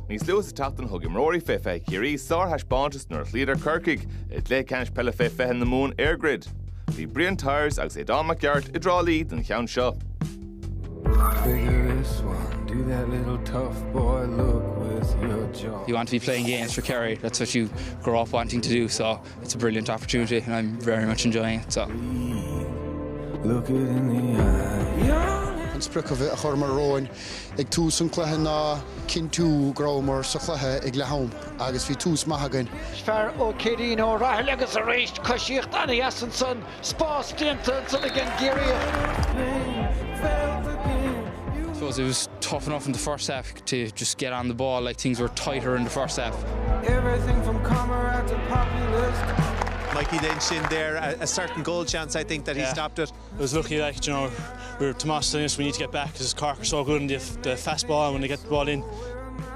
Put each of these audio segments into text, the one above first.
Nís luas tatan hug imróí fefe, Ciarraí sár has bantas nor líder Corcaigh, le canis Peile fefe in the moon airgrid. Bhí Brian Tyres agus Don McGart I drá lead an cheann seo. Figure this one, do that little tough boy look with your jaw. You want to be playing games for Ciarraí, that's what you grow up wanting to do, so it's a brilliant opportunity and I'm very much enjoying it. So. Look it in the eye. An sprioc a chur mar róin ag tús an cluiche ná cin tú grámar sa cluiche ag lehaim agus bhí tús maithagain. Fear ó Ciarraí nó rathail agus a réist cosíocht Anna Yasinson spás dianta san again Ciarraí. I suppose it was tough enough in the first half to just get on the ball, like things were tighter in the first half. Everything from comrade to populist. Mikey Lynch in there, a certain goal chance, I think, that he stopped it. It was lucky, like, you know, we were Tomas telling us we need to get back because Cork are so good in the fast ball when they get the ball in.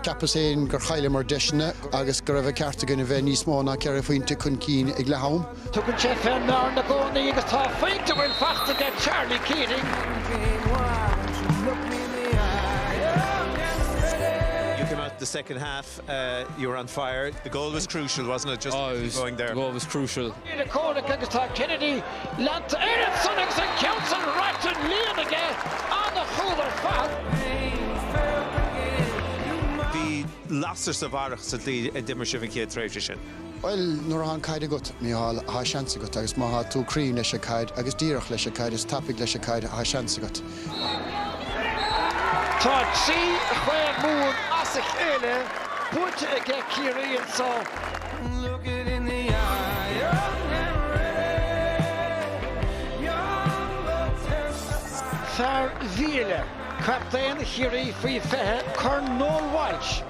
Ceapas éin gur chaile mar deisina agus gur raibh cearta gan a bheith níos mó ná ceir faointe chun cín ag lehaim. Tugann sé fear ná na gcónaí agus tá fainte bhfuil fachta get Charlie Keating. You came out the second half, you were on fire. The goal was crucial, wasn't it? Just going there. The goal was crucial. The Corcaigh agus tá Kennedy Lanta Ericsson agus an Council Ratton Leon again on the Hoover fan. Lasser savarach sa dlí a dimmer sibh céad tréimhte sin. Well, nuair an caid agat míall há seans agat agus má há tú crín leis a caid agus díreach leis a caid agus tapig leis a caid há seans agat. Tá trí chuir múr as a chéile puinte ag Ciarraí an sá. Look it in the eye. Fear Peile, captain Ciarraí faoi fethe Cornwall Walsh.